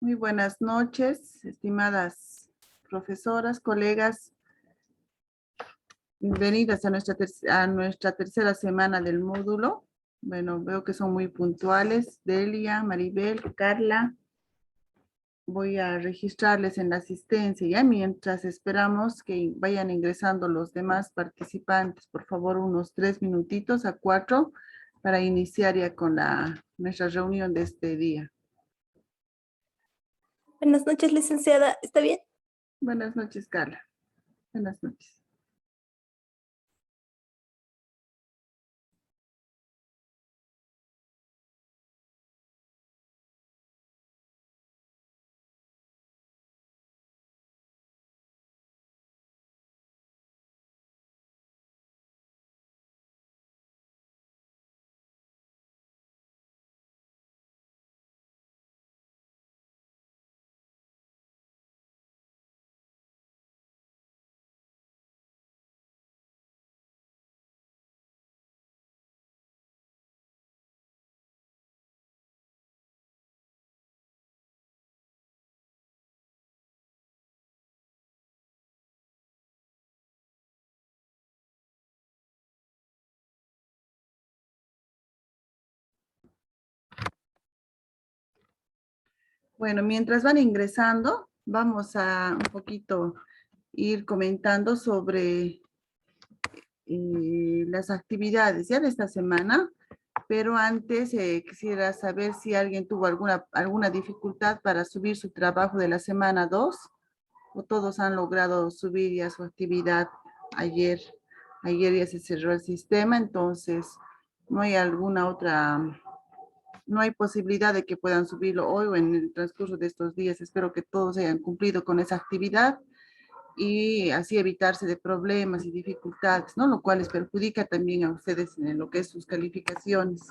Muy buenas noches, estimadas profesoras, colegas. Bienvenidas a nuestra tercera semana del módulo. Bueno, veo que son muy puntuales. Delia, Maribel, Carla. Voy a registrarles en la asistencia ya mientras esperamos que vayan ingresando los demás participantes. Por favor, unos 3 minutitos a 4 para iniciar ya con nuestra reunión de este día. Buenas noches, licenciada. ¿Está bien? Buenas noches, Carla. Buenas noches. Bueno, mientras van ingresando, vamos a un poquito ir comentando sobre las actividades ya de esta semana, pero antes quisiera saber si alguien tuvo alguna dificultad para subir su trabajo de la semana 2 o todos han logrado subir ya su actividad ayer. Ayer ya se cerró el sistema, entonces no hay no hay posibilidad de que puedan subirlo hoy o en el transcurso de estos días. Espero que todos hayan cumplido con esa actividad y así evitarse de problemas y dificultades, ¿no? Lo cual les perjudica también a ustedes en lo que es sus calificaciones.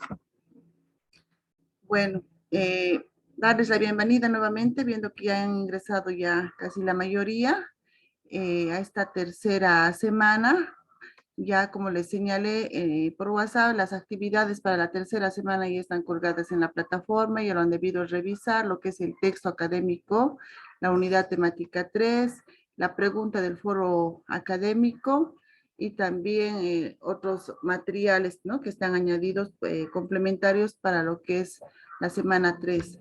Bueno, darles la bienvenida nuevamente, viendo que ya han ingresado ya casi la mayoría a esta tercera semana. Ya como les señalé por WhatsApp, las actividades para la tercera semana ya están colgadas en la plataforma, ya lo han debido revisar, lo que es el texto académico, la unidad temática 3, la pregunta del foro académico y también otros materiales, ¿no?, que están añadidos complementarios para lo que es la semana 3.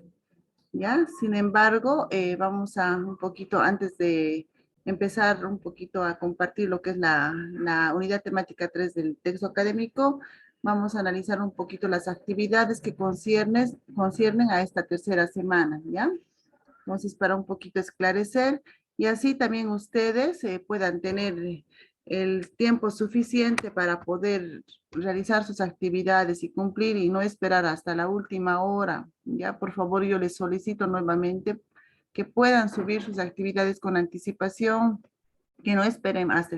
¿Ya? Sin embargo, vamos a un poquito, antes de empezar un poquito a compartir lo que es la unidad temática 3 del texto académico, vamos a analizar un poquito las actividades que conciernen a esta tercera semana, ¿ya? Entonces, para un poquito esclarecer, y así también ustedes puedan tener el tiempo suficiente para poder realizar sus actividades y cumplir y no esperar hasta la última hora. Ya, por favor, yo les solicito nuevamente que puedan subir sus actividades con anticipación, que no esperen hasta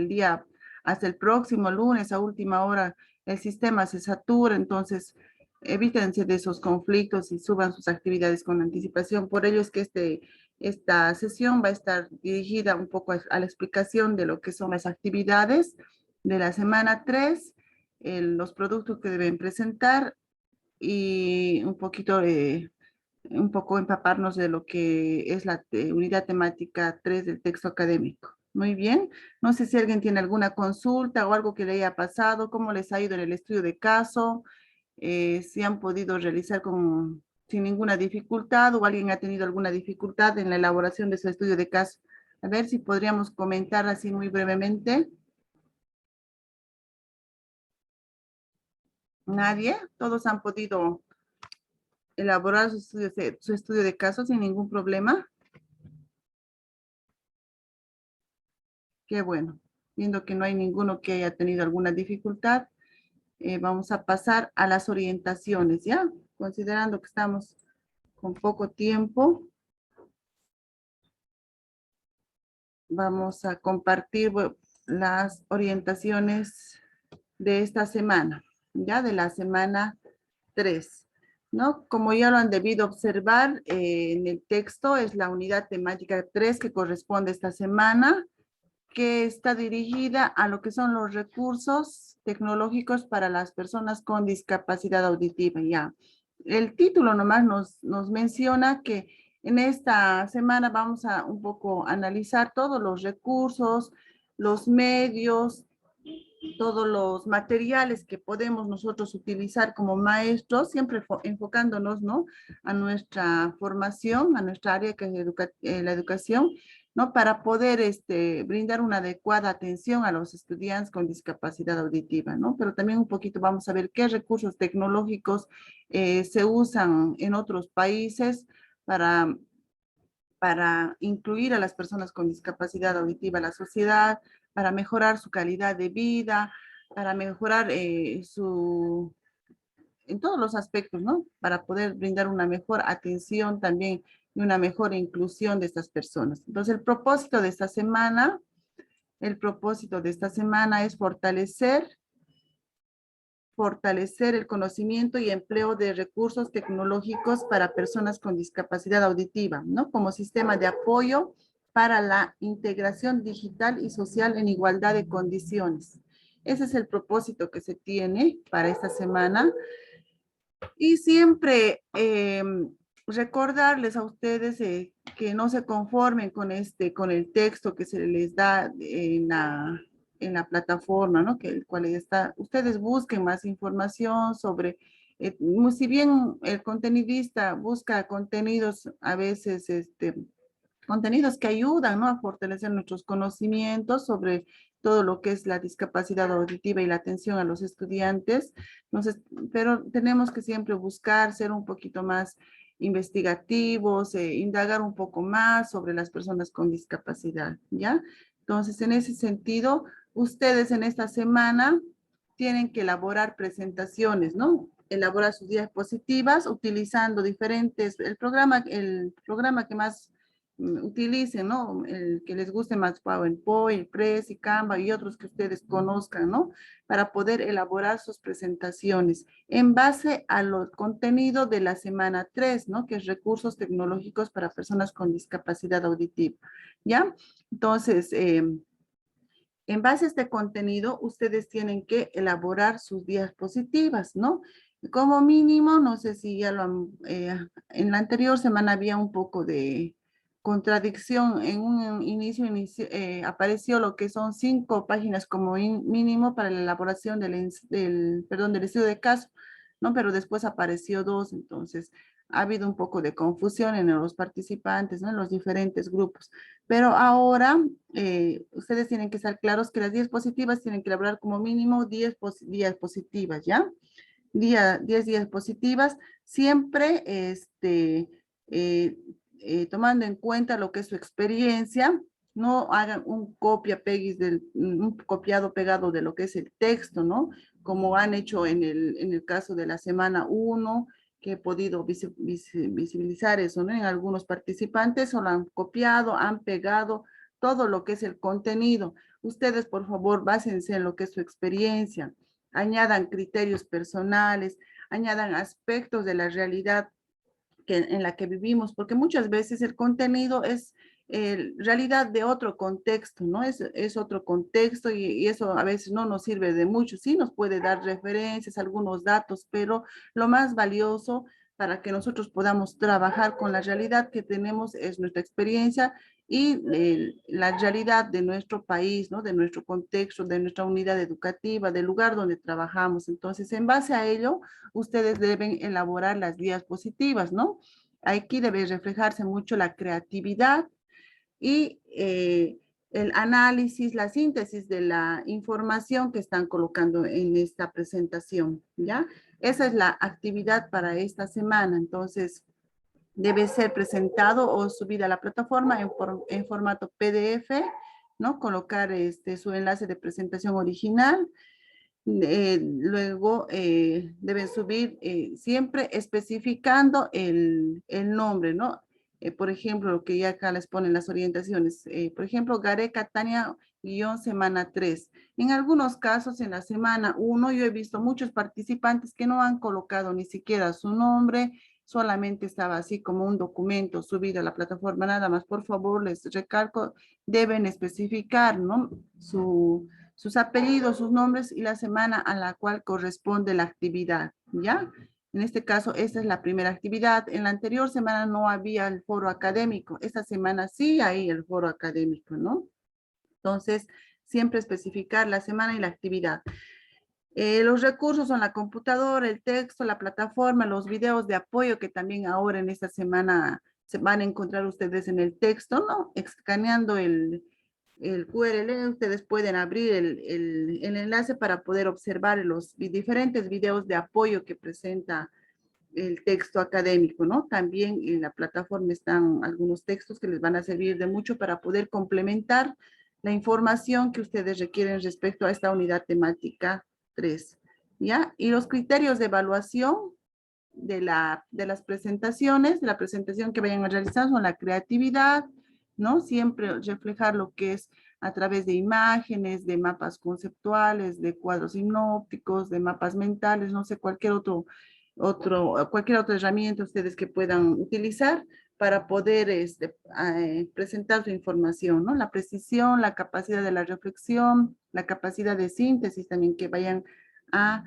el próximo lunes a última hora. El sistema se satura, entonces evítense de esos conflictos y suban sus actividades con anticipación. Por ello es que esta sesión va a estar dirigida un poco a la explicación de lo que son las actividades de la semana 3, los productos que deben presentar y un poco empaparnos de lo que es la unidad temática 3 del texto académico. Muy bien. No sé si alguien tiene alguna consulta o algo que le haya pasado, cómo les ha ido en el estudio de caso, si han podido realizar sin ninguna dificultad o alguien ha tenido alguna dificultad en la elaboración de su estudio de caso. A ver si podríamos comentar así muy brevemente. ¿Nadie? ¿Todos han podido elaborar su estudio de caso sin ningún problema? Qué bueno. Viendo que no hay ninguno que haya tenido alguna dificultad, vamos a pasar a las orientaciones, ¿ya? Considerando que estamos con poco tiempo, vamos a compartir las orientaciones de esta semana, ¿ya? De la semana 3, ¿no? Como ya lo han debido observar en el texto, es la unidad temática 3 que corresponde a esta semana, que está dirigida a lo que son los recursos tecnológicos para las personas con discapacidad auditiva, ya. El título nomás nos menciona que En esta semana vamos a un poco analizar todos los recursos, los medios, todos los materiales que podemos nosotros utilizar como maestros, siempre enfocándonos, ¿no?, a nuestra formación, a nuestra área que es la educación, ¿no?, para poder brindar una adecuada atención a los estudiantes con discapacidad auditiva, ¿no? Pero también un poquito vamos a ver qué recursos tecnológicos se usan en otros países para incluir a las personas con discapacidad auditiva a la sociedad, para mejorar su calidad de vida, para mejorar en todos los aspectos, ¿no? Para poder brindar una mejor atención también y una mejor inclusión de estas personas. Entonces, el propósito de esta semana es fortalecer el conocimiento y empleo de recursos tecnológicos para personas con discapacidad auditiva, ¿no? Como sistema de apoyo para la integración digital y social en igualdad de condiciones. Ese es el propósito que se tiene para esta semana. Y siempre recordarles a ustedes que no se conformen con el texto que se les da en la plataforma, ¿no? Que el cual está. Ustedes busquen más información sobre, si bien el contenidista busca contenidos a veces, contenidos que ayudan, ¿no?, a fortalecer nuestros conocimientos sobre todo lo que es la discapacidad auditiva y la atención a los estudiantes. Entonces, pero tenemos que siempre buscar ser un poquito más investigativos, indagar un poco más sobre las personas con discapacidad, ¿ya? Entonces, en ese sentido, ustedes en esta semana tienen que elaborar presentaciones, ¿no? Elaborar sus diapositivas utilizando el programa que más utilicen, ¿no? El que les guste más, PowerPoint, Prezi, Canva y otros que ustedes conozcan, ¿no? Para poder elaborar sus presentaciones en base a los contenidos de la semana 3, ¿no? Que es recursos tecnológicos para personas con discapacidad auditiva, ¿ya? Entonces, en base a este contenido, ustedes tienen que elaborar sus diapositivas, ¿no? Como mínimo, no sé si ya lo han, en la anterior semana había un poco de contradicción. En un inicio apareció lo que son 5 páginas como mínimo para la elaboración del estudio de caso, ¿no? Pero después apareció 2, entonces ha habido un poco de confusión en los participantes, ¿no?, en los diferentes grupos. Pero ahora ustedes tienen que estar claros que las diapositivas tienen que elaborar como mínimo 10 diapositivas, ¿ya? 10 diapositivas, siempre tomando en cuenta lo que es su experiencia. No hagan un un copiado pegado de lo que es el texto, ¿no? Como han hecho en el caso de la semana 1, que he podido visibilizar eso, ¿no? En algunos participantes solo han copiado, han pegado todo lo que es el contenido. Ustedes, por favor, básense en lo que es su experiencia, añadan criterios personales, añadan aspectos de la realidad en la que vivimos, porque muchas veces el contenido es realidad de otro contexto, ¿no? Es otro contexto y eso a veces no nos sirve de mucho. Sí nos puede dar referencias, algunos datos, pero lo más valioso para que nosotros podamos trabajar con la realidad que tenemos es nuestra experiencia y la realidad de nuestro país, ¿no? De nuestro contexto, de nuestra unidad educativa, del lugar donde trabajamos. Entonces, en base a ello, ustedes deben elaborar las diapositivas, ¿no? Aquí debe reflejarse mucho la creatividad y el análisis, la síntesis de la información que están colocando en esta presentación, ¿ya? Esa es la actividad para esta semana. Entonces, debe ser presentado o subido a la plataforma en formato PDF, ¿no? Colocar su enlace de presentación original. Luego deben subir siempre especificando el nombre, ¿no? Por ejemplo, lo que ya acá les ponen las orientaciones. Por ejemplo, Gareca Tania semana 3. En algunos casos, en la semana 1, yo he visto muchos participantes que no han colocado ni siquiera su nombre, solamente estaba así como un documento subido a la plataforma, nada más. Por favor, les recalco, deben especificar, ¿no?, sus apellidos, sus nombres y la semana a la cual corresponde la actividad, ¿ya? En este caso, esta es la primera actividad. En la anterior semana no había el foro académico. Esta semana sí hay el foro académico, ¿no? Entonces, siempre especificar la semana y la actividad. Los recursos son la computadora, el texto, la plataforma, los videos de apoyo que también ahora en esta semana se van a encontrar ustedes en el texto, ¿no? Escaneando el URL, ustedes pueden abrir el enlace para poder observar los diferentes videos de apoyo que presenta el texto académico, ¿no? También en la plataforma están algunos textos que les van a servir de mucho para poder complementar la información que ustedes requieren respecto a esta unidad temática 3, ¿ya? Y los criterios de evaluación de las presentaciones, de la presentación que vayan a realizar son la creatividad, ¿no? Siempre reflejar lo que es a través de imágenes, de mapas conceptuales, de cuadros sinópticos, de mapas mentales, no sé, cualquier otra herramienta ustedes que puedan utilizar para poder presentar su información, ¿no? La precisión, la capacidad de la reflexión, la capacidad de síntesis también que vayan a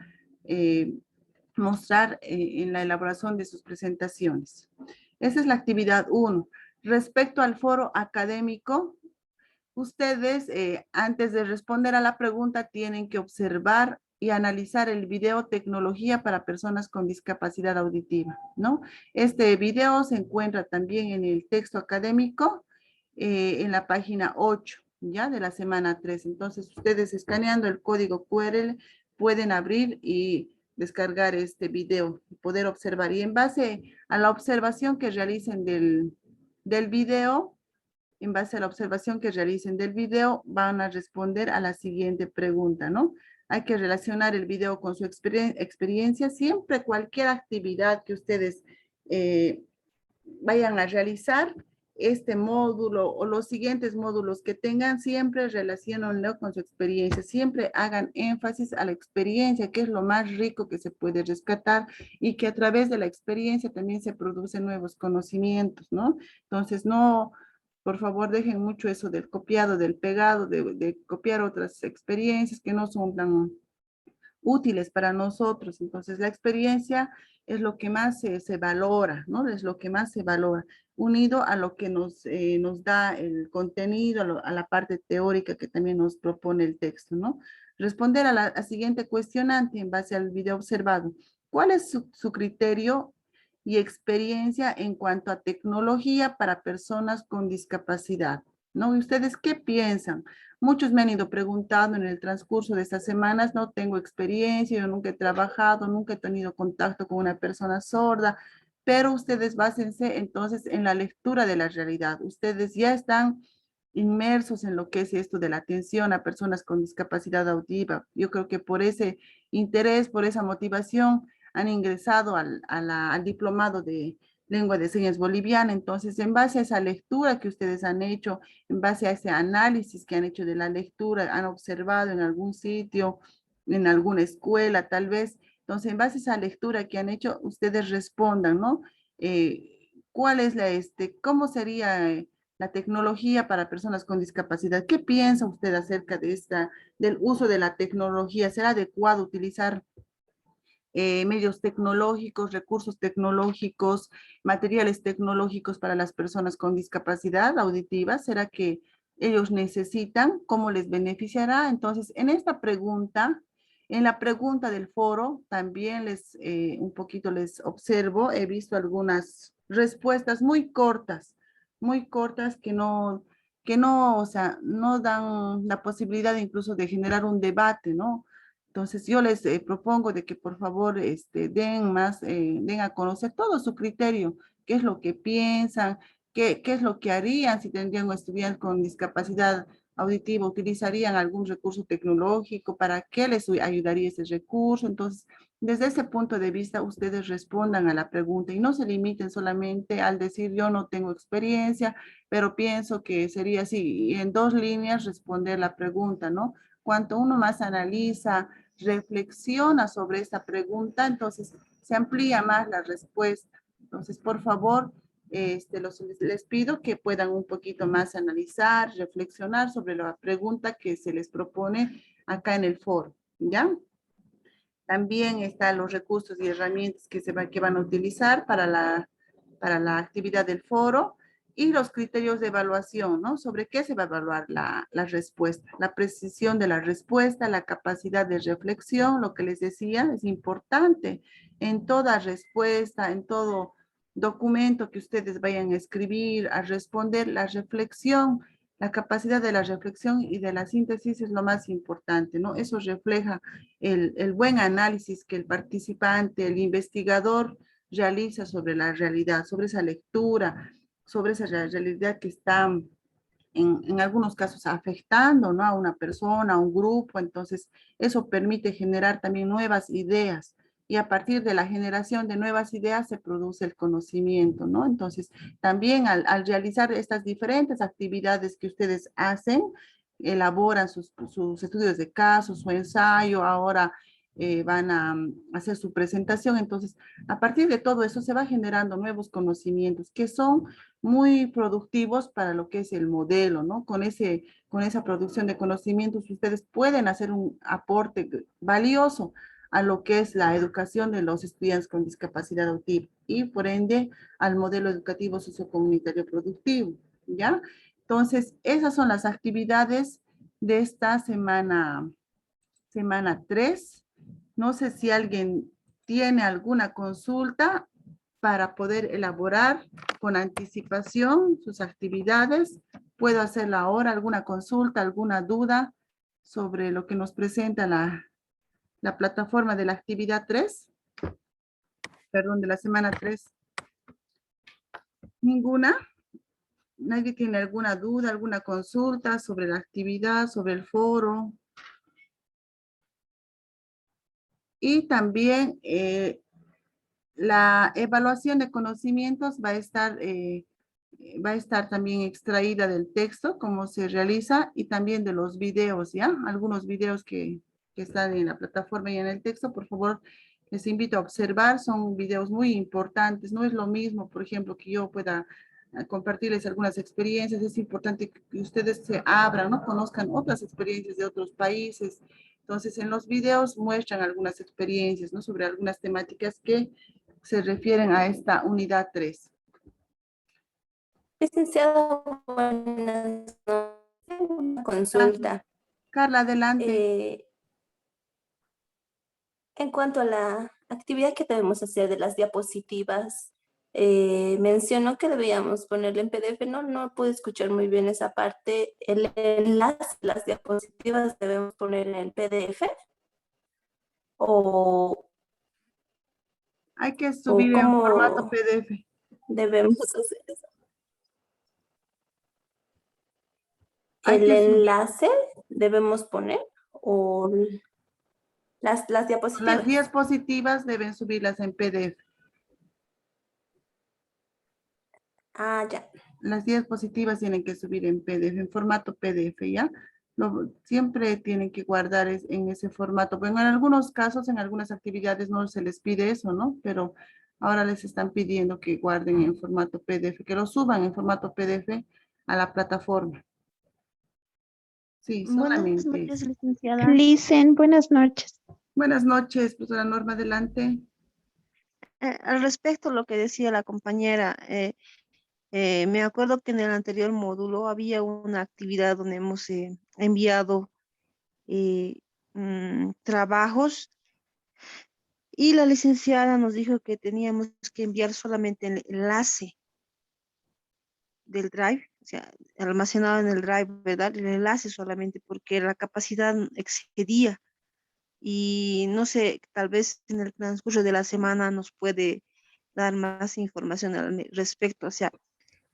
mostrar en la elaboración de sus presentaciones. Esa es la actividad 1. Respecto al foro académico, ustedes antes de responder a la pregunta tienen que observar y analizar el video Tecnología para personas con discapacidad auditiva, ¿no? Este video se encuentra también en el texto académico en la página 8, ¿ya? De la semana 3. Entonces, ustedes escaneando el código QR pueden abrir y descargar este video, poder observar. Y en base a la observación que realicen del video, en base a la observación que realicen del video, van a responder a la siguiente pregunta, ¿no? Hay que relacionar el video con su experiencia. Siempre cualquier actividad que ustedes vayan a realizar, este módulo o los siguientes módulos que tengan, siempre relaciónenlo con su experiencia. Siempre hagan énfasis a la experiencia, que es lo más rico que se puede rescatar y que a través de la experiencia también se producen nuevos conocimientos, ¿no? Entonces, no, por favor, dejen mucho eso del copiado, del pegado, de copiar otras experiencias que no son tan útiles para nosotros. Entonces, la experiencia es lo que más se valora, ¿no? Es lo que más se valora, unido a lo que nos da el contenido, a la parte teórica que también nos propone el texto, ¿no? Responder a la siguiente cuestionante en base al video observado. ¿Cuál es su criterio y experiencia en cuanto a tecnología para personas con discapacidad? ¿No? ¿Y ustedes qué piensan? Muchos me han ido preguntando en el transcurso de estas semanas, no tengo experiencia, yo nunca he trabajado, nunca he tenido contacto con una persona sorda, pero ustedes básense entonces en la lectura de la realidad. Ustedes ya están inmersos en lo que es esto de la atención a personas con discapacidad auditiva. Yo creo que por ese interés, por esa motivación, han ingresado al diplomado de lengua de señas boliviana. Entonces, en base a esa lectura que ustedes han hecho, en base a ese análisis que han hecho de la lectura, han observado en algún sitio, en alguna escuela tal vez. Entonces, en base a esa lectura que han hecho, ustedes respondan, ¿no? ¿Cuál es cómo sería la tecnología para personas con discapacidad? ¿Qué piensa usted acerca de del uso de la tecnología? ¿Será adecuado utilizar medios tecnológicos, recursos tecnológicos, materiales tecnológicos para las personas con discapacidad auditiva? ¿Será que ellos necesitan? ¿Cómo les beneficiará? Entonces, en esta pregunta, en la pregunta del foro, también un poquito les observo, he visto algunas respuestas muy cortas o sea, no dan la posibilidad incluso de generar un debate, ¿no? Entonces yo les propongo de que por favor den a conocer todo su criterio, qué es lo que piensan, qué es lo que harían si tendrían un estudiante con discapacidad auditiva, utilizarían algún recurso tecnológico, para qué les ayudaría ese recurso. Entonces, desde ese punto de vista, ustedes respondan a la pregunta y no se limiten solamente al decir yo no tengo experiencia, pero pienso que sería así, y en 2 líneas responder la pregunta, ¿no? Cuanto uno más analiza, reflexiona sobre esta pregunta, entonces se amplía más la respuesta. Entonces, por favor, les pido que puedan un poquito más analizar, reflexionar sobre la pregunta que se les propone acá en el foro, ¿ya? También están los recursos y herramientas que van a utilizar para la actividad del foro y los criterios de evaluación, ¿no? Sobre qué se va a evaluar la respuesta, la precisión de la respuesta, la capacidad de reflexión, lo que les decía, es importante en toda respuesta, en todo documento que ustedes vayan a escribir, a responder, la reflexión, la capacidad de la reflexión y de la síntesis es lo más importante, ¿no? Eso refleja el buen análisis que el participante, el investigador realiza sobre la realidad, sobre esa lectura, sobre esa realidad que está en algunos casos afectando, ¿no? A una persona, a un grupo. Entonces, eso permite generar también nuevas ideas. Y a partir de la generación de nuevas ideas se produce el conocimiento, ¿no? Entonces, también al realizar estas diferentes actividades que ustedes hacen, elaboran sus estudios de caso, su ensayo, ahora van a hacer su presentación. Entonces, a partir de todo eso se va generando nuevos conocimientos que son muy productivos para lo que es el modelo, ¿no? Con esa producción de conocimientos, ustedes pueden hacer un aporte valioso a lo que es la educación de los estudiantes con discapacidad auditiva y por ende al modelo educativo sociocomunitario productivo, ¿ya? Entonces, esas son las actividades de esta semana 3. No sé si alguien tiene alguna consulta para poder elaborar con anticipación sus actividades. Puedo hacerla ahora, alguna consulta, alguna duda sobre lo que nos presenta la plataforma de la actividad 3, perdón, de la semana 3. ¿Ninguna? ¿Nadie tiene alguna duda, alguna consulta sobre la actividad, sobre el foro? Y también la evaluación de conocimientos va a estar también extraída del texto, cómo se realiza, y también de los videos, ¿ya? Algunos videos que están en la plataforma y en el texto, por favor, les invito a observar, son videos muy importantes, no es lo mismo, por ejemplo, que yo pueda compartirles algunas experiencias, es importante que ustedes se abran, ¿no? Conozcan otras experiencias de otros países. Entonces, en los videos muestran algunas experiencias, ¿no? Sobre algunas temáticas que se refieren a esta unidad 3. Licenciada, buenas noches. Tengo una consulta. Carla, adelante. En cuanto a la actividad que debemos hacer de las diapositivas, mencionó que debíamos ponerle en PDF. No pude escuchar muy bien esa parte. El enlace, las diapositivas debemos poner en el PDF o Hay que subir en formato cómo PDF. debemos hacer eso. Hay El que subir. enlace debemos poner o las Las diapositivas. diapositivas deben subirlas en PDF. Ah, ya. Las diapositivas tienen que subir en PDF, en formato PDF, ¿ya? Siempre tienen que guardar en ese formato. Bueno, en algunos casos, en algunas actividades no se les pide eso, ¿no? Pero ahora les están pidiendo que guarden en formato PDF, que lo suban en formato PDF a la plataforma. Sí, Buenas solamente noches, eso. licenciada. Licen, buenas noches. Buenas noches, profesora Norma, adelante. Al respecto a lo que decía la compañera, me acuerdo que en el anterior módulo había una actividad donde hemos enviado eh, trabajos y la licenciada nos dijo que teníamos que enviar solamente el enlace del drive, o sea, almacenado en el drive, ¿verdad? El enlace solamente porque la capacidad excedía. Y no sé, tal vez en el transcurso de la semana nos puede dar más información al respecto, o sea,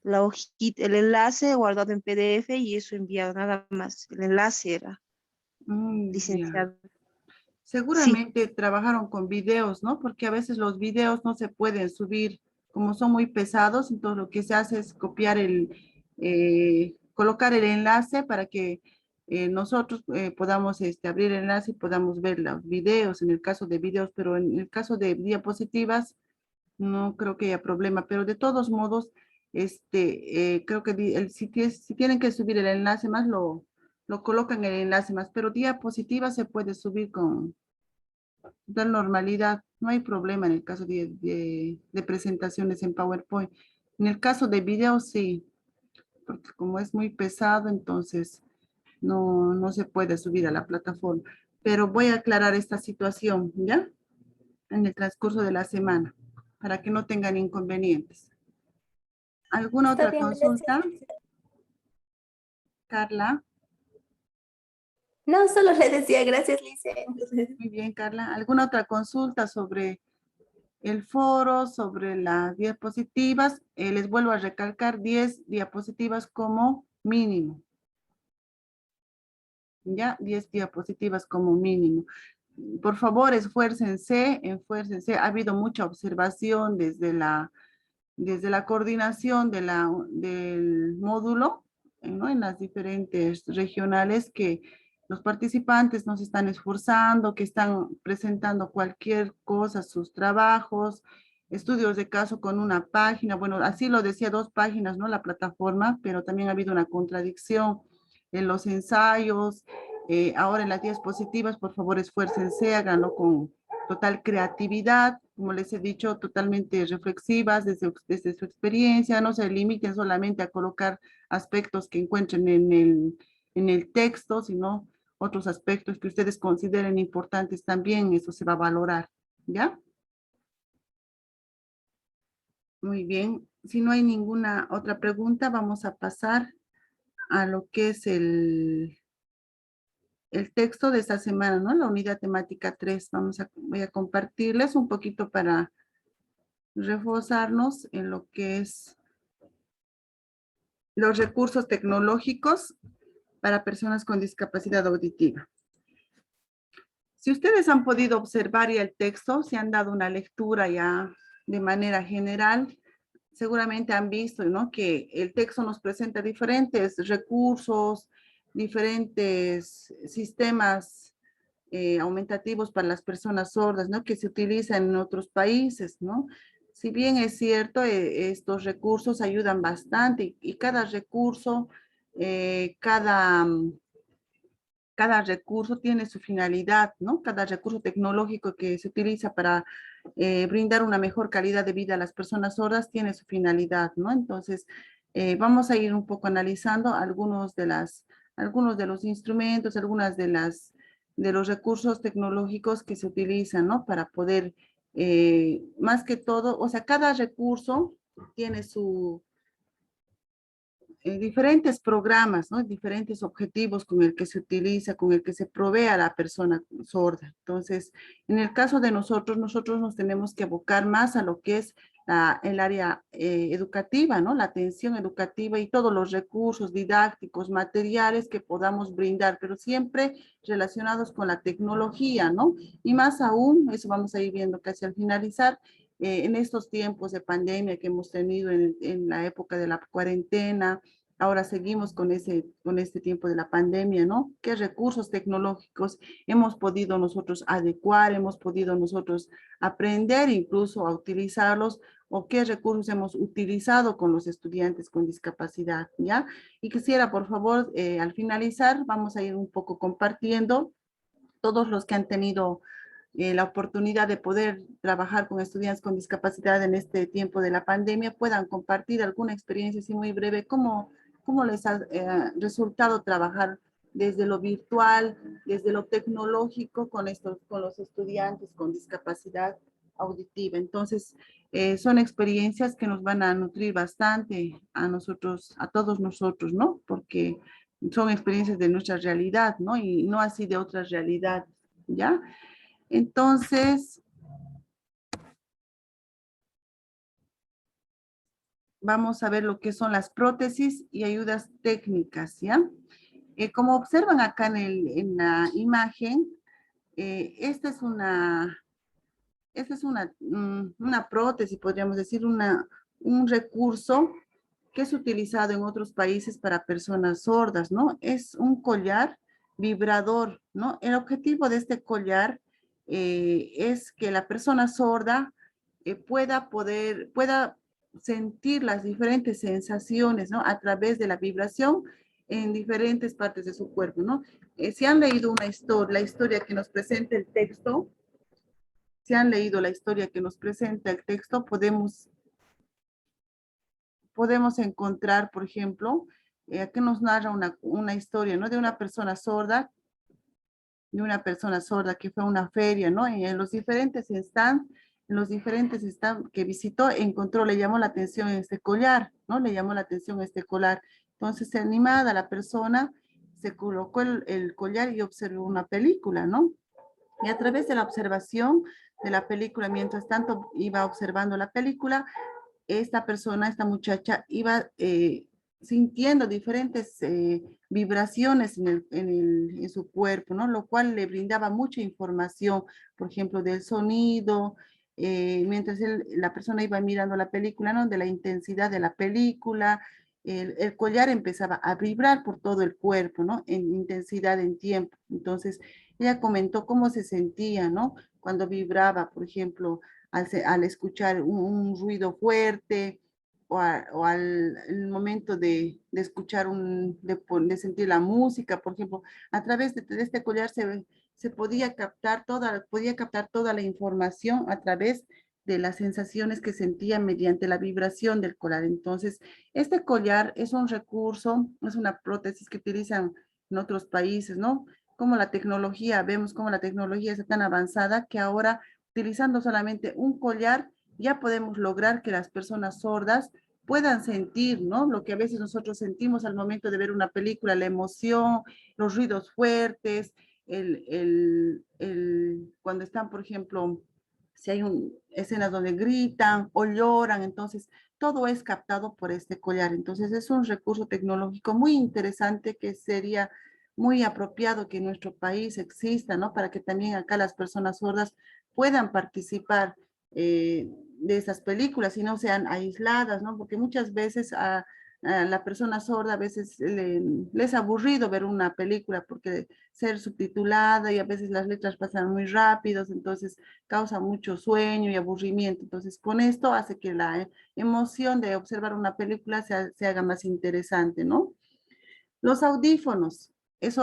la hojita, el enlace guardado en PDF y eso enviado nada más. El enlace era Ya. licenciado. Sí, Seguramente trabajaron con videos, ¿no? Porque a veces los videos no se pueden subir, como son muy pesados, entonces lo que se hace es copiar colocar el enlace para que nosotros podamos abrir el enlace y podamos ver los videos, en el caso de videos, pero en el caso de diapositivas no creo que haya problema, pero de todos modos, creo que si tienen que subir el enlace más, lo colocan el enlace más, pero diapositivas se puede subir total normalidad. No hay problema en el caso de presentaciones en PowerPoint. En el caso de video, sí, porque como es muy pesado, entonces no se puede subir a la plataforma. Pero voy a aclarar esta situación, ¿ya? En el transcurso de la semana, para que no tengan inconvenientes. ¿Alguna Está otra bien, consulta, gracias. Carla? No, solo le decía gracias, Lice. Muy bien, Carla. ¿Alguna otra consulta sobre el foro, sobre las diapositivas? Les vuelvo a recalcar 10 diapositivas como mínimo. ¿Ya? 10 diapositivas como mínimo. Por favor, esfuércense. Ha habido mucha observación desde la coordinación del módulo, ¿no? En las diferentes regionales, que los participantes nos están esforzando, que están presentando cualquier cosa, sus trabajos, estudios de caso con una página. Bueno, así lo decía, 2 páginas, ¿no? La plataforma, pero también ha habido una contradicción en los ensayos. Ahora en las diapositivas, por favor, esfuércense, háganlo con total creatividad, como les he dicho, totalmente reflexivas desde su experiencia. No se limiten solamente a colocar aspectos que encuentren en el texto, sino otros aspectos que ustedes consideren importantes también. Eso se va a valorar, ¿ya? Muy bien. Si no hay ninguna otra pregunta, vamos a pasar a lo que es el texto de esta semana, ¿no? La unidad temática 3. Voy a compartirles un poquito para reforzarnos en lo que es los recursos tecnológicos para personas con discapacidad auditiva. Si ustedes han podido observar ya el texto, si han dado una lectura ya de manera general, seguramente han visto, ¿no?, que el texto nos presenta diferentes recursos, diferentes sistemas aumentativos para las personas sordas, ¿no?, que se utilizan en otros países, ¿no? Si bien es cierto, estos recursos ayudan bastante y cada recurso, cada recurso tiene su finalidad, ¿no? Cada recurso tecnológico que se utiliza para brindar una mejor calidad de vida a las personas sordas tiene su finalidad, ¿no? Entonces, vamos a ir un poco analizando algunos de los instrumentos, de los recursos tecnológicos que se utilizan, ¿no? Para poder, más que todo, o sea, cada recurso tiene diferentes programas, ¿no? Diferentes objetivos con el que se utiliza, con el que se provee a la persona sorda. Entonces, en el caso de nosotros nos tenemos que abocar más a lo que es el área educativa, ¿no? La atención educativa y todos los recursos didácticos, materiales que podamos brindar, pero siempre relacionados con la tecnología, ¿no? Y más aún, eso vamos a ir viendo casi al finalizar, en estos tiempos de pandemia que hemos tenido en la época de la cuarentena. Ahora seguimos con este tiempo de la pandemia, ¿no? ¿Qué recursos tecnológicos hemos podido nosotros adecuar, hemos podido nosotros aprender incluso a utilizarlos, o qué recursos hemos utilizado con los estudiantes con discapacidad, ¿ya? Y quisiera, por favor, al finalizar, vamos a ir un poco compartiendo todos los que han tenido la oportunidad de poder trabajar con estudiantes con discapacidad en este tiempo de la pandemia, puedan compartir alguna experiencia así muy breve, cómo les ha resultado trabajar desde lo virtual, desde lo tecnológico con los estudiantes con discapacidad auditiva. Entonces, son experiencias que nos van a nutrir bastante a nosotros, a todos nosotros, ¿no? Porque son experiencias de nuestra realidad, ¿no? Y no así de otra realidad, ¿ya? Entonces, vamos a ver lo que son las prótesis y ayudas técnicas, ¿ya? Como observan acá en la imagen, esta es una prótesis, podríamos decir, un recurso que es utilizado en otros países para personas sordas, ¿no? Es un collar vibrador, ¿no? El objetivo de este collar es que la persona sorda pueda sentir las diferentes sensaciones, ¿no? A través de la vibración en diferentes partes de su cuerpo, ¿no? Si han leído la historia que nos presenta el texto, si han leído la historia que nos presenta el texto, podemos encontrar, por ejemplo, que nos narra una historia, ¿no? De una persona sorda que fue a una feria, ¿no? En los diferentes stands, que visitó, encontró, le llamó la atención este collar, ¿no? Le llamó la atención este collar. Entonces, animada la persona, se colocó el collar y observó una película, ¿no? Y a través de la observación de la película, mientras tanto iba observando la película, esta muchacha iba sintiendo diferentes vibraciones en su cuerpo, ¿no? Lo cual le brindaba mucha información, por ejemplo, del sonido, mientras la persona iba mirando la película, ¿no? De la intensidad de la película, el collar empezaba a vibrar por todo el cuerpo, ¿no? En intensidad, en tiempo. Entonces, ella comentó cómo se sentía, ¿no? Cuando vibraba, por ejemplo, al escuchar un ruido fuerte o al el momento de escuchar, de sentir la música, por ejemplo, a través de este collar se podía captar toda la información a través de las sensaciones que sentía mediante la vibración del collar. Entonces, este collar es un recurso, es una prótesis que utilizan en otros países, ¿no? Vemos cómo la tecnología está tan avanzada que ahora utilizando solamente un collar, ya podemos lograr que las personas sordas puedan sentir, ¿no? Lo que a veces nosotros sentimos al momento de ver una película, la emoción, los ruidos fuertes, cuando están, por ejemplo, si hay escenas donde gritan o lloran, entonces todo es captado por este collar. Entonces es un recurso tecnológico muy interesante que sería muy apropiado que en nuestro país exista, ¿no? Para que también acá las personas sordas puedan participar de esas películas y no sean aisladas, ¿no? Porque muchas veces a la persona sorda a veces le es aburrido ver una película porque ser subtitulada y a veces las letras pasan muy rápidos, entonces causa mucho sueño y aburrimiento. Entonces con esto hace que la emoción de observar una película se haga más interesante, ¿no? Los audífonos es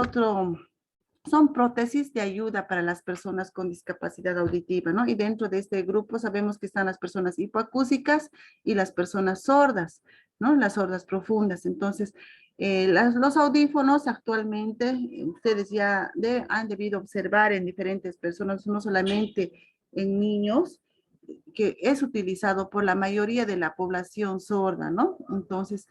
son prótesis de ayuda para las personas con discapacidad auditiva, ¿no? Y dentro de este grupo sabemos que están las personas hipoacúsicas y las personas sordas, ¿no? Las sordas profundas. Entonces, los audífonos actualmente, ustedes ya han debido observar en diferentes personas, no solamente en niños, que es utilizado por la mayoría de la población sorda, ¿no? Entonces,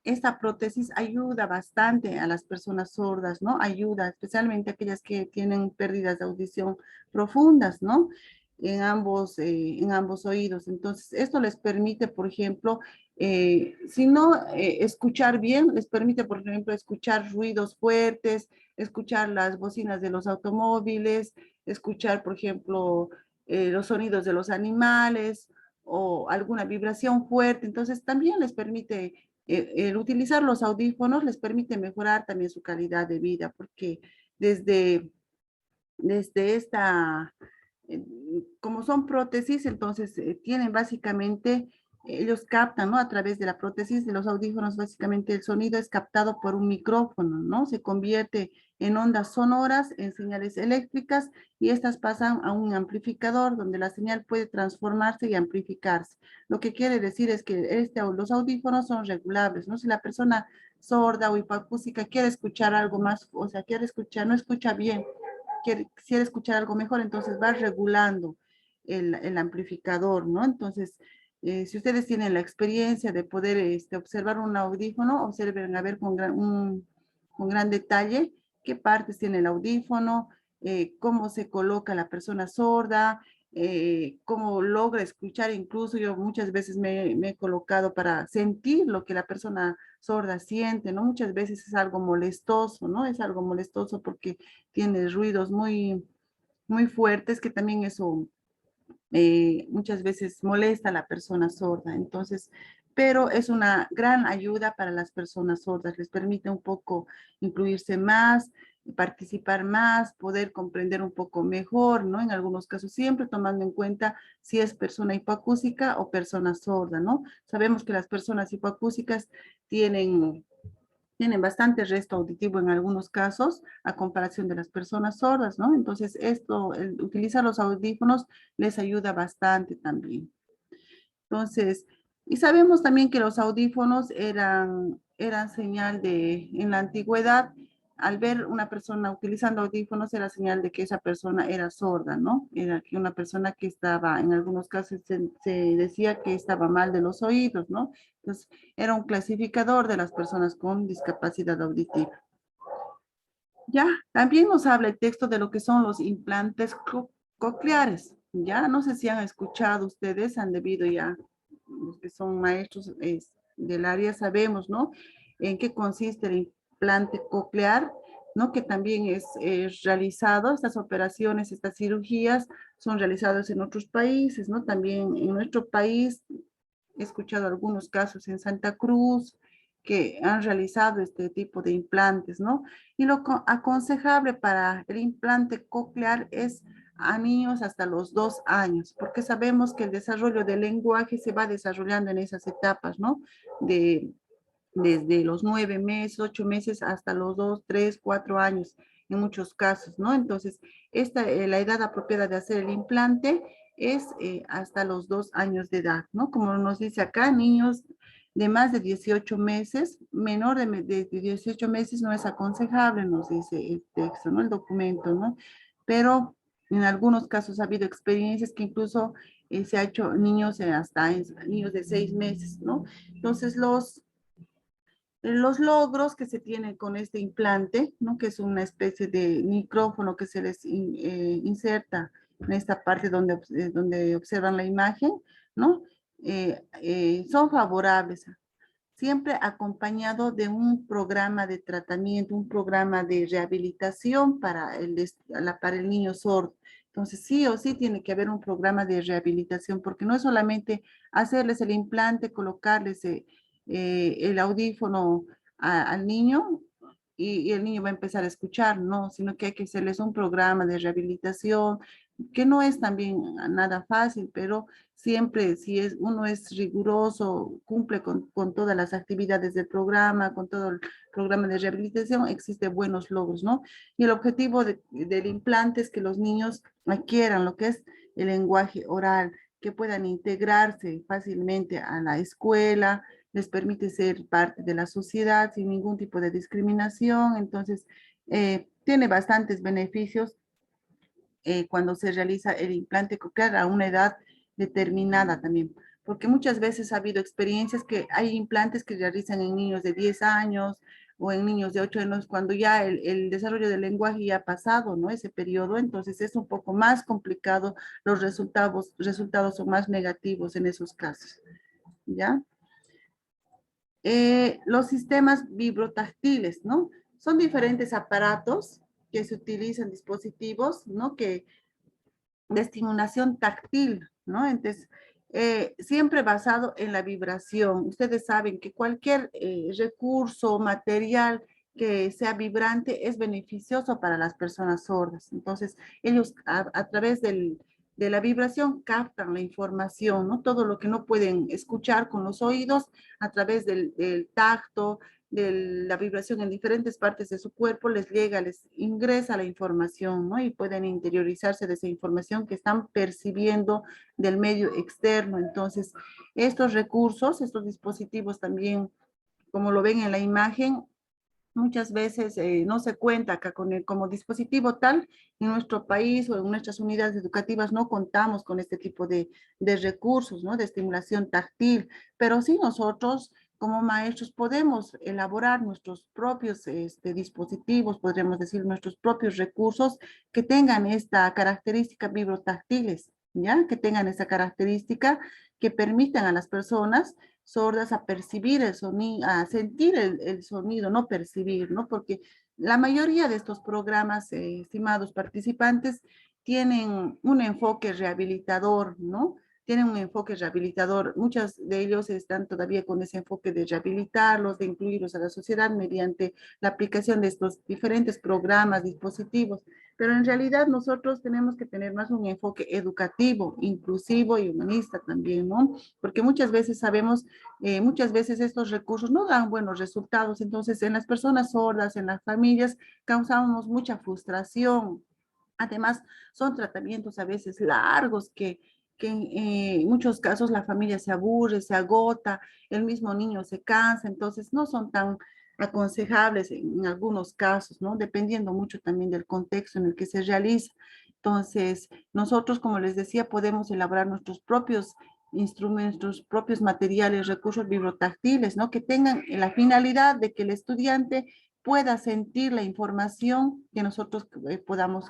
esta prótesis ayuda bastante a las personas sordas, ¿no? Ayuda, especialmente a aquellas que tienen pérdidas de audición profundas, ¿no? En ambos oídos. Entonces, esto les permite, por ejemplo, si no escuchar bien, les permite, por ejemplo, escuchar ruidos fuertes, escuchar las bocinas de los automóviles, escuchar, por ejemplo, los sonidos de los animales o alguna vibración fuerte. Entonces, también les permite el utilizar los audífonos les permite mejorar también su calidad de vida, porque desde, desde esta, eh, como son prótesis, entonces tienen básicamente, ellos captan, ¿no? A través de la prótesis de los audífonos, básicamente el sonido es captado por un micrófono, ¿no? Se convierte en ondas sonoras, en señales eléctricas, y estas pasan a un amplificador donde la señal puede transformarse y amplificarse. Lo que quiere decir es que los audífonos son regulables, ¿no? Si la persona sorda o hipoacústica quiere escuchar algo más, o sea, no escucha bien, quisiera escuchar algo mejor, entonces va regulando el amplificador, ¿no? Entonces, si ustedes tienen la experiencia de poder observar un audífono, observen a ver con gran detalle qué partes tiene el audífono, cómo se coloca la persona sorda, cómo logra escuchar. Incluso yo muchas veces me he colocado para sentir lo que la persona sorda siente, ¿no? Muchas veces es algo molestoso, ¿no? Es algo molestoso porque tiene ruidos muy fuertes que también eso muchas veces molesta a la persona sorda. Entonces, pero es una gran ayuda para las personas sordas, les permite un poco incluirse más, participar más, poder comprender un poco mejor, ¿no? En algunos casos, siempre tomando en cuenta si es persona hipoacústica o persona sorda, ¿no? Sabemos que las personas hipoacúsicas tienen tienen bastante resto auditivo en algunos casos a comparación de las personas sordas, ¿no? Entonces, esto, el utilizar los audífonos les ayuda bastante también. Entonces, y sabemos también que los audífonos eran señal de, en la antigüedad, al ver una persona utilizando audífonos era señal de que esa persona era sorda, ¿no? Era que una persona que estaba, en algunos casos se decía que estaba mal de los oídos, ¿no? Entonces, era un clasificador de las personas con discapacidad auditiva. Ya, también nos habla el texto de lo que son los implantes cocleares. Ya, no sé si han escuchado ustedes, han debido ya, los que son maestros del área, sabemos, ¿no? En qué consiste el implante coclear, ¿no? Que también es realizado, estas operaciones, estas cirugías son realizadas en otros países, ¿no? También en nuestro país he escuchado algunos casos en Santa Cruz que han realizado este tipo de implantes, ¿no? Y lo aconsejable para el implante coclear es a niños hasta los 2 años, porque sabemos que el desarrollo del lenguaje se va desarrollando en esas etapas, ¿no? Desde los 9 meses, 8 meses hasta los 2, 3, 4 años en muchos casos, ¿no? Entonces, la edad apropiada de hacer el implante es hasta los 2 años de edad, ¿no? Como nos dice acá, niños de más de 18 meses, menor de 18 meses no es aconsejable, nos dice el texto, ¿no? El documento, ¿no? Pero en algunos casos ha habido experiencias que incluso se ha hecho niños hasta niños de 6 meses, ¿no? Entonces, los logros que se tienen con este implante, ¿no? Que es una especie de micrófono que se les inserta en esta parte donde observan la imagen, ¿no? Son favorables, siempre acompañado de un programa de tratamiento, un programa de rehabilitación para el niño sordo. Entonces, sí o sí tiene que haber un programa de rehabilitación, porque no es solamente hacerles el implante, colocarles el audífono al niño y el niño va a empezar a escuchar, no, sino que hay que hacerles un programa de rehabilitación, que no es también nada fácil, pero siempre si uno es riguroso, cumple con todas las actividades del programa, con todo el programa de rehabilitación, existen buenos logros, ¿no? Y el objetivo del implante es que los niños adquieran lo que es el lenguaje oral, que puedan integrarse fácilmente a la escuela, les permite ser parte de la sociedad sin ningún tipo de discriminación, entonces tiene bastantes beneficios cuando se realiza el implante coclear a una edad determinada también, porque muchas veces ha habido experiencias que hay implantes que realizan en niños de 10 años o en niños de 8 años cuando ya el desarrollo del lenguaje ya ha pasado, ¿no? Ese periodo, entonces es un poco más complicado, los resultados son más negativos en esos casos, ¿ya? Los sistemas vibrotáctiles, ¿no? Son diferentes aparatos que se utilizan, dispositivos, ¿no? De estimulación táctil, ¿no? Entonces, siempre basado en la vibración. Ustedes saben que cualquier recurso material que sea vibrante es beneficioso para las personas sordas. Entonces, ellos a través de la vibración captan la información, ¿no? Todo lo que no pueden escuchar con los oídos a través del tacto, de la vibración en diferentes partes de su cuerpo, les llega, les ingresa la información, ¿no? Y pueden interiorizarse de esa información que están percibiendo del medio externo. Entonces, estos recursos, estos dispositivos también, como lo ven en la imagen, muchas veces no se cuenta acá con él como dispositivo tal. En nuestro país o en nuestras unidades educativas no contamos con este tipo de recursos, ¿no? De estimulación táctil, pero sí nosotros como maestros podemos elaborar nuestros propios dispositivos, podríamos decir nuestros propios recursos que tengan esta característica vibrotáctiles, ¿ya? Que tengan esa característica que permitan a las personas sordas a percibir el sonido, a sentir el sonido, no percibir, ¿no? Porque la mayoría de estos programas, estimados participantes, tienen un enfoque rehabilitador, ¿no? Tienen un enfoque rehabilitador. Muchos de ellos están todavía con ese enfoque de rehabilitarlos, de incluirlos a la sociedad mediante la aplicación de estos diferentes programas, dispositivos. pero en realidad nosotros tenemos que tener más un enfoque educativo, inclusivo y humanista también, ¿no? Porque muchas veces sabemos, muchas veces estos recursos no dan buenos resultados, entonces en las personas sordas, en las familias, causamos mucha frustración. Además, son tratamientos a veces largos que en muchos casos la familia se aburre, se agota, el mismo niño se cansa, entonces no son tan aconsejables en algunos casos, ¿no? Dependiendo mucho también del contexto en el que se realiza. Entonces, nosotros, como les decía, podemos elaborar nuestros propios instrumentos, nuestros propios materiales, recursos vibrotáctiles, ¿no? Que tengan la finalidad de que el estudiante pueda sentir la información que nosotros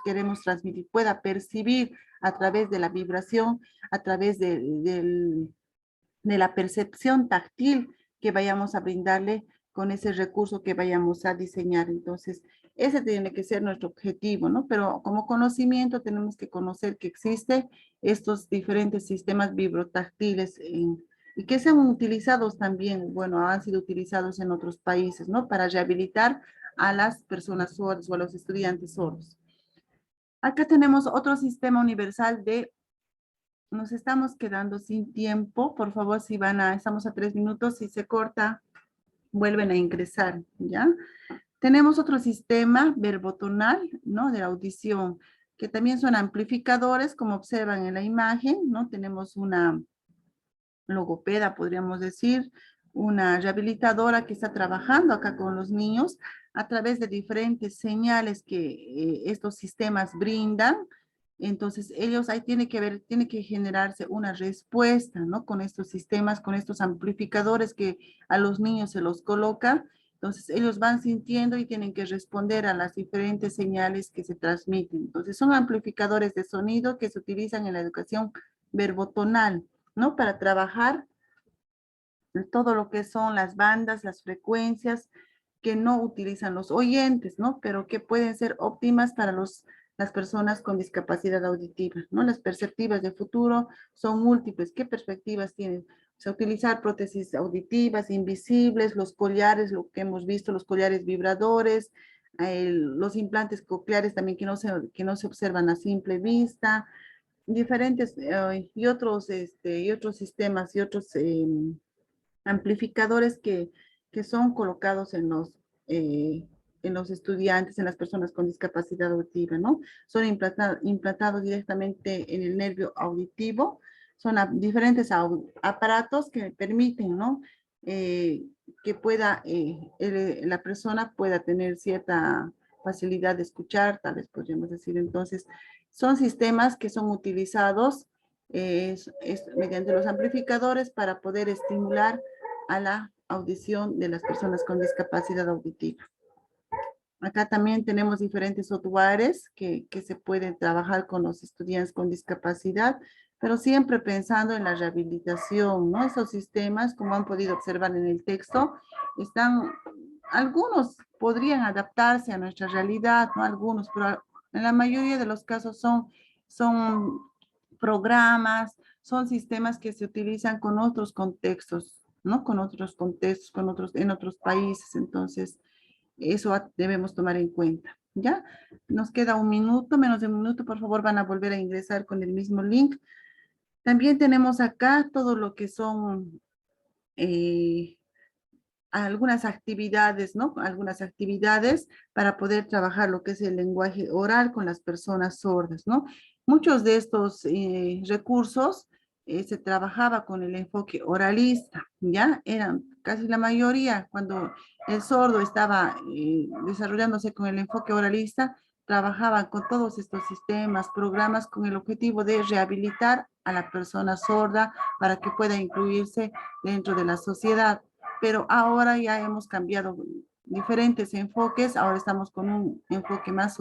queremos transmitir, pueda percibir a través de la vibración, a través de la percepción táctil que vayamos a brindarle con ese recurso que vayamos a diseñar. Entonces, ese tiene que ser nuestro objetivo, ¿no? Pero como conocimiento tenemos que conocer que existen estos diferentes sistemas vibrotáctiles y que se han utilizados también, bueno, han sido utilizados en otros países, ¿no? Para rehabilitar a las personas sordas o a los estudiantes sordos. Acá tenemos otro sistema universal de... Nos estamos quedando sin tiempo. Por favor, si estamos a 3 minutos, si se corta, vuelven a ingresar, ¿ya? Tenemos otro sistema verbotonal, ¿no? De la audición, que también son amplificadores, como observan en la imagen, ¿no? Tenemos una logopeda, podríamos decir, una rehabilitadora que está trabajando acá con los niños a través de diferentes señales que estos sistemas brindan. Entonces, ellos ahí tiene que generarse una respuesta, ¿no? Con estos sistemas, con estos amplificadores que a los niños se los coloca. Entonces, ellos van sintiendo y tienen que responder a las diferentes señales que se transmiten. Entonces, son amplificadores de sonido que se utilizan en la educación verbotonal, ¿no? Para trabajar todo lo que son las bandas, las frecuencias que no utilizan los oyentes, ¿no? Pero que pueden ser óptimas para las personas con discapacidad auditiva, ¿no? Las perspectivas de futuro son múltiples. ¿Qué perspectivas tienen? O sea, utilizar prótesis auditivas, invisibles, los collares, lo que hemos visto, los collares vibradores, los implantes cocleares también que no se observan a simple vista, diferentes y otros sistemas y otros amplificadores que son colocados en los estudiantes, en las personas con discapacidad auditiva, ¿no? Son implantados directamente en el nervio auditivo, son diferentes aparatos que permiten, ¿no? Que la persona pueda tener cierta facilidad de escuchar, tal vez podríamos decir. Entonces, son sistemas que son utilizados mediante los amplificadores para poder estimular a la audición de las personas con discapacidad auditiva. Acá también tenemos diferentes softwares que se pueden trabajar con los estudiantes con discapacidad, pero siempre pensando en la rehabilitación, ¿no? Esos sistemas, como han podido observar en el texto, algunos podrían adaptarse a nuestra realidad, ¿no? Algunos, pero en la mayoría de los casos son programas, son sistemas que se utilizan con otros contextos, ¿no? Con otros contextos, en otros países. Entonces, eso debemos tomar en cuenta, ¿ya? Nos queda un minuto, menos de un minuto, por favor, van a volver a ingresar con el mismo link. También tenemos acá todo lo que son algunas actividades, ¿no? Algunas actividades para poder trabajar lo que es el lenguaje oral con las personas sordas, ¿no? Muchos de estos recursos se trabajaba con el enfoque oralista, ¿ya? Eran casi la mayoría, cuando el sordo estaba desarrollándose con el enfoque oralista, trabajaban con todos estos sistemas, programas con el objetivo de rehabilitar a la persona sorda para que pueda incluirse dentro de la sociedad. Pero ahora ya hemos cambiado diferentes enfoques, ahora estamos con un enfoque más